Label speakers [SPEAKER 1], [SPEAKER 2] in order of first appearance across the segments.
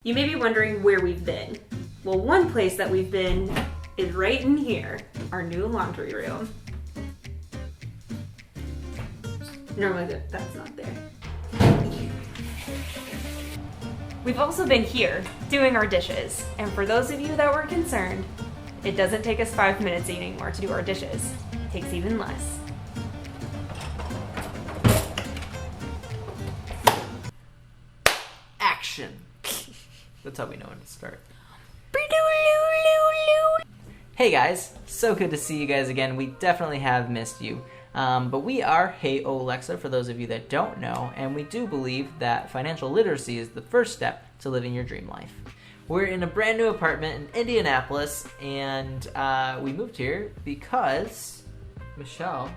[SPEAKER 1] You may be wondering where we've been. Well, one place that we've been is right in here, our new laundry room. Normally that's not there. We've also been here doing our dishes, and for those of you that were concerned, it doesn't take us 5 minutes anymore to do our dishes. It takes even less.
[SPEAKER 2] Action! That's how we know when to start. Hey guys, so good to see you guys again. We definitely have missed you. But we are Hey Olexa, for those of you that don't know, and we do believe that financial literacy is the first step to living your dream life. We're in a brand new apartment in Indianapolis, and we moved here because Michelle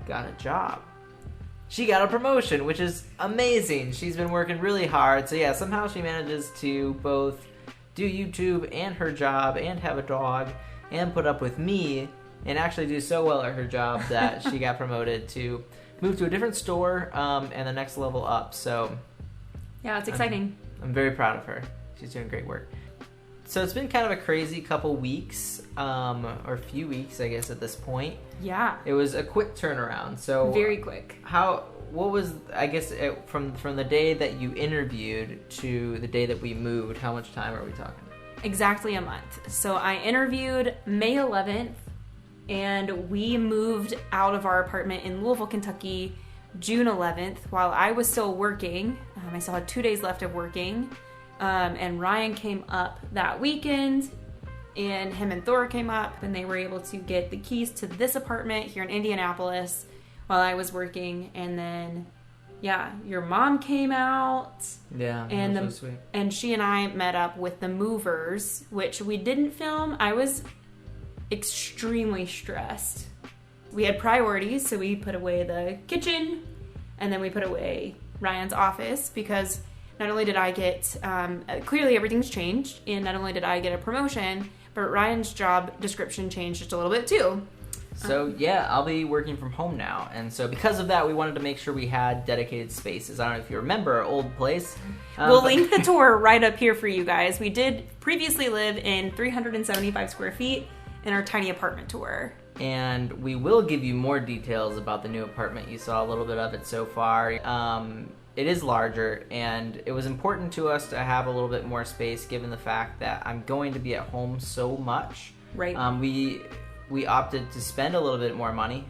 [SPEAKER 2] got a job. She got a promotion, which is amazing. She's been working really hard. So yeah, somehow she manages to both do YouTube and her job and have a dog and put up with me and actually do so well at her job that she got promoted to move to a different store and the next level up. So
[SPEAKER 1] yeah, it's exciting.
[SPEAKER 2] I'm very proud of her. She's doing great work. So it's been kind of a crazy couple weeks, or a few weeks, I guess, at this point.
[SPEAKER 1] Yeah.
[SPEAKER 2] It was a quick turnaround. So
[SPEAKER 1] very quick.
[SPEAKER 2] What was, I guess, from the day that you interviewed to the day that we moved, how much time are we talking?
[SPEAKER 1] Exactly a month. So I interviewed May 11th, and we moved out of our apartment in Louisville, Kentucky, June 11th, while I was still working. I still had 2 days left of working. And Ryan came up that weekend, and him and Thor came up, and they were able to get the keys to this apartment here in Indianapolis while I was working. And then, yeah, your mom came out.
[SPEAKER 2] Yeah,
[SPEAKER 1] and
[SPEAKER 2] that was so sweet.
[SPEAKER 1] And she and I met up with the movers, which we didn't film. I was extremely stressed. We had priorities, so we put away the kitchen, and then we put away Ryan's office, because not only did I get, clearly everything's changed, and not only did I get a promotion, but Ryan's job description changed just a little bit too.
[SPEAKER 2] So yeah, I'll be working from home now, and so because of that, we wanted to make sure we had dedicated spaces. I don't know if you remember our old place.
[SPEAKER 1] We'll link the tour right up here for you guys. We did previously live in 375 square feet in our tiny apartment tour.
[SPEAKER 2] And we will give you more details about the new apartment. You saw a little bit of it so far. It is larger, and it was important to us to have a little bit more space given the fact that I'm going to be at home so much.
[SPEAKER 1] Right.
[SPEAKER 2] We opted to spend a little bit more money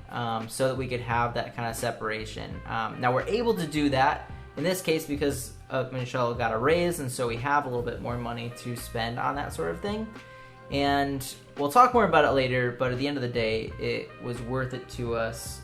[SPEAKER 2] so that we could have that kind of separation. Now we're able to do that in this case because Michelle got a raise, and so we have a little bit more money to spend on that sort of thing. And we'll talk more about it later, but at the end of the day, it was worth it to us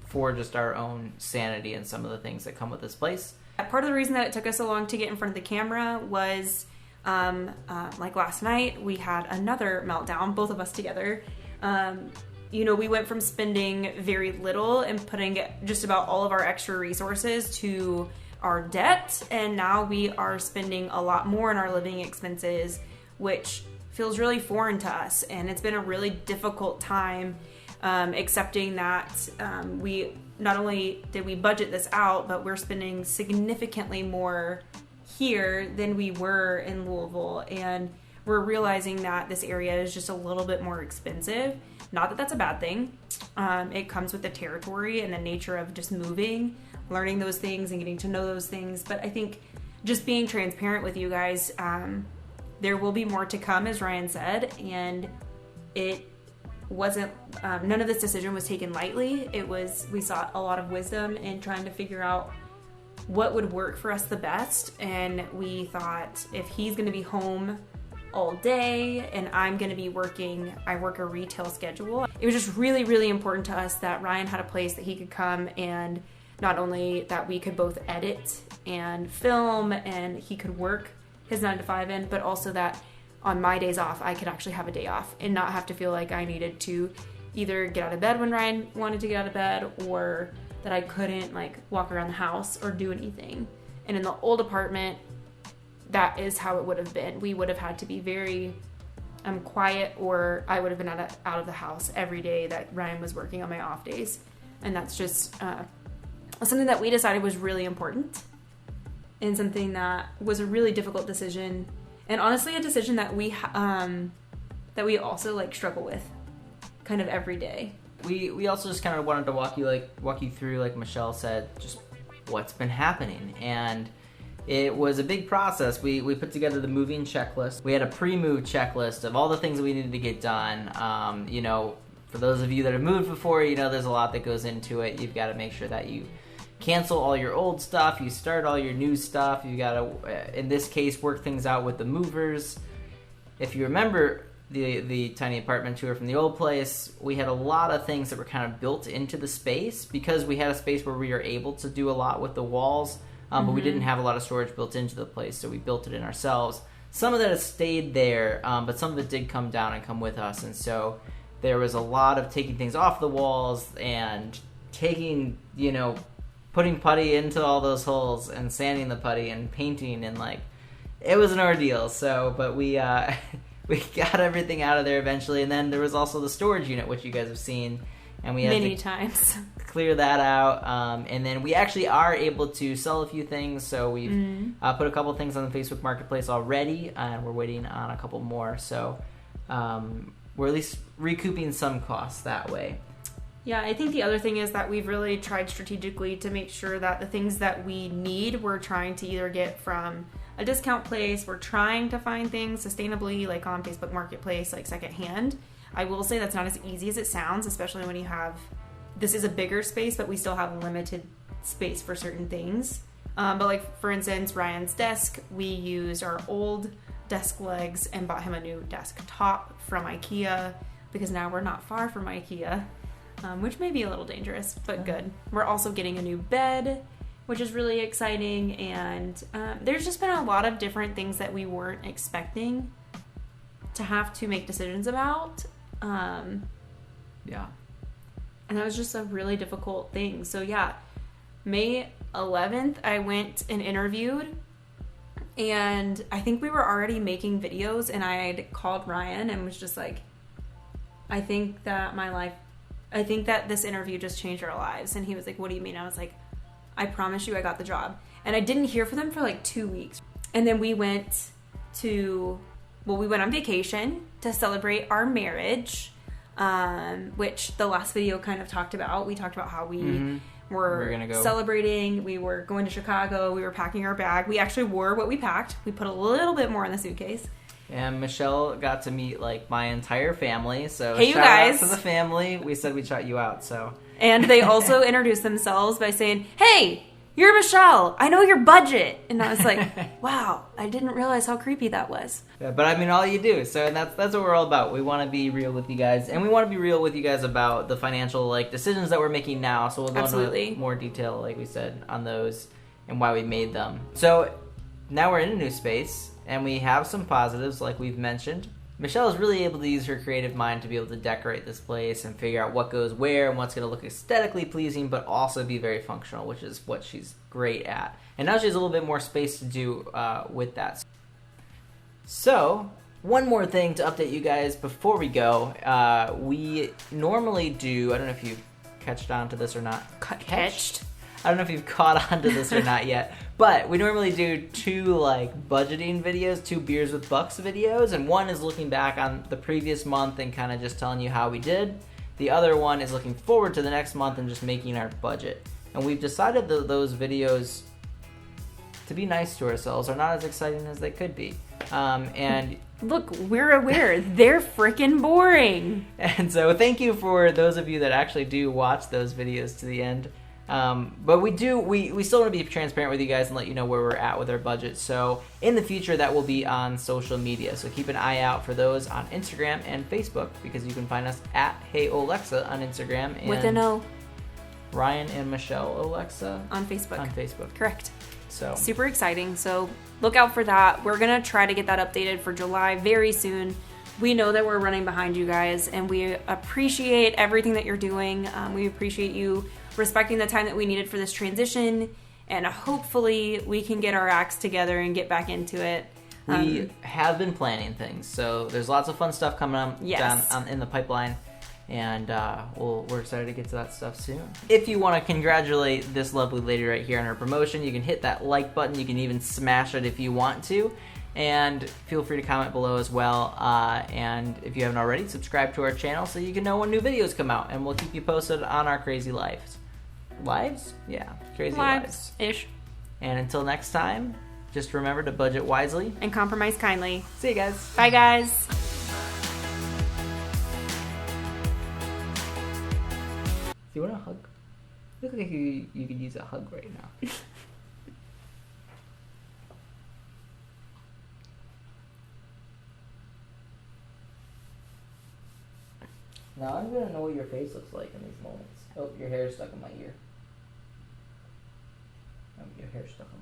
[SPEAKER 2] for just our own sanity and some of the things that come with this place.
[SPEAKER 1] Part of the reason that it took us so long to get in front of the camera was like last night, we had another meltdown, both of us together. We went from spending very little and putting just about all of our extra resources to our debt, and now we are spending a lot more in our living expenses, which feels really foreign to us. And it's been a really difficult time accepting that we not only did we budget this out, but we're spending significantly more here than we were in Louisville, and we're realizing that this area is just a little bit more expensive. Not that that's a bad thing. It comes with the territory and the nature of just moving, learning those things and getting to know those things. But I think just being transparent with you guys, there will be more to come, as Ryan said, and it wasn't, none of this decision was taken lightly. We sought a lot of wisdom in trying to figure out what would work for us the best. And we thought, if he's going to be home all day and I'm going to be working, I work a retail schedule. It was just really, really important to us that Ryan had a place that he could come, and not only that we could both edit and film and he could work his 9 to 5 in, but also that on my days off, I could actually have a day off and not have to feel like I needed to either get out of bed when Ryan wanted to get out of bed, or that I couldn't walk around the house or do anything. And in the old apartment, that is how it would have been. We would have had to be very quiet, or I would have been out of the house every day that Ryan was working on my off days. And that's just something that we decided was really important. and something that was a really difficult decision, and honestly a decision that we also like struggle with kind of every day.
[SPEAKER 2] We also just kind of wanted to walk you through, like Michelle said, just what's been happening. And it was a big process. We put together the moving checklist. We had a pre-move checklist of all the things that we needed to get done. You know, for those of you that have moved before, you know there's a lot that goes into it. You've got to make sure that you cancel all your old stuff, you start all your new stuff. You got to, in this case, work things out with the movers. If you remember the tiny apartment tour from the old place, we had a lot of things that were kind of built into the space because we had a space where we were able to do a lot with the walls, but we didn't have a lot of storage built into the place, so we built it in ourselves. Some of that has stayed there, but some of it did come down and come with us, and so there was a lot of taking things off the walls and taking, you know, putting putty into all those holes and sanding the putty and painting, and like it was an ordeal. So, but we got everything out of there eventually, and then there was also the storage unit, which you guys have seen, and we had
[SPEAKER 1] many times
[SPEAKER 2] clear that out. And then we actually are able to sell a few things. So we've put a couple things on the Facebook Marketplace already, and we're waiting on a couple more. So we're at least recouping some costs that way.
[SPEAKER 1] Yeah, I think the other thing is that we've really tried strategically to make sure that the things that we need, we're trying to either get from a discount place, we're trying to find things sustainably, like on Facebook Marketplace, like secondhand. I will say that's not as easy as it sounds, especially when you have, this is a bigger space, but we still have limited space for certain things. But like, for instance, Ryan's desk, we used our old desk legs and bought him a new desk top from IKEA, because now we're not far from IKEA. Which may be a little dangerous, but good. We're also getting a new bed, which is really exciting, and there's just been a lot of different things that we weren't expecting to have to make decisions about.
[SPEAKER 2] Yeah.
[SPEAKER 1] And that was just a really difficult thing. So yeah, May 11th, I went and interviewed, and I think we were already making videos, and I had called Ryan and was just like, I think that this interview just changed our lives. And he was like, what do you mean? I was like, I promise you I got the job. And I didn't hear from them for like 2 weeks. And then we went on vacation to celebrate our marriage, which the last video kind of talked about. We talked about how we were celebrating. We were going to Chicago. We were packing our bag. We actually wore what we packed. We put a little bit more in the suitcase.
[SPEAKER 2] And Michelle got to meet like my entire family. So
[SPEAKER 1] hey, you guys,
[SPEAKER 2] shout out to the family. We said we'd shout you out. So,
[SPEAKER 1] and they also introduced themselves by saying, "Hey, you're Michelle. I know your budget." And I was like, "Wow, I didn't realize how creepy that was."
[SPEAKER 2] Yeah, but I mean, all you do. So that's what we're all about. We want to be real with you guys, and we want to be real with you guys about the financial like decisions that we're making now. So we'll go into more detail, like we said, on those and why we made them. So now we're in a new space. And we have some positives, like we've mentioned. Michelle is really able to use her creative mind to be able to decorate this place and figure out what goes where and what's going to look aesthetically pleasing, but also be very functional, which is what she's great at. And now she has a little bit more space to do with that. So, one more thing to update you guys before we go. We normally do, I don't know if you've catched on to this or not.
[SPEAKER 1] Catched?
[SPEAKER 2] I don't know if you've caught on to this or not yet, but we normally do 2 like budgeting videos, 2 Beers with Bucks videos, and one is looking back on the previous month and kind of just telling you how we did. The other one is looking forward to the next month and just making our budget. And we've decided that those videos, to be nice to ourselves, are not as exciting as they could be. And
[SPEAKER 1] look, we're aware they're freaking boring.
[SPEAKER 2] And so thank you for those of you that actually do watch those videos to the end. But we still want to be transparent with you guys and let you know where we're at with our budget. So in the future, that will be on social media. So keep an eye out for those on Instagram and Facebook, because you can find us at Hey Olexa on Instagram. And
[SPEAKER 1] with an O.
[SPEAKER 2] Ryan and Michelle Olexa
[SPEAKER 1] on Facebook.
[SPEAKER 2] On Facebook.
[SPEAKER 1] Correct.
[SPEAKER 2] So
[SPEAKER 1] super exciting. So look out for that. We're going to try to get that updated for July very soon. We know that we're running behind you guys, and we appreciate everything that you're doing. We appreciate you respecting the time that we needed for this transition, and hopefully we can get our acts together and get back into it.
[SPEAKER 2] We have been planning things, so there's lots of fun stuff coming up in the pipeline, And we're excited to get to that stuff soon. If you want to congratulate this lovely lady right here on her promotion, you can hit that like button. You can even smash it if you want to. And feel free to comment below as well. And if you haven't already, subscribe to our channel so you can know when new videos come out. And we'll keep you posted on our crazy lives. Lives? Yeah, crazy lives.
[SPEAKER 1] Ish.
[SPEAKER 2] And until next time, just remember to budget wisely.
[SPEAKER 1] And compromise kindly.
[SPEAKER 2] See you guys.
[SPEAKER 1] Bye, guys.
[SPEAKER 2] Do you want a hug? You look like you could use a hug right now. Now I'm gonna know what your face looks like in these moments. Oh, your hair's stuck in my ear. Oh, your hair's stuck in my ear.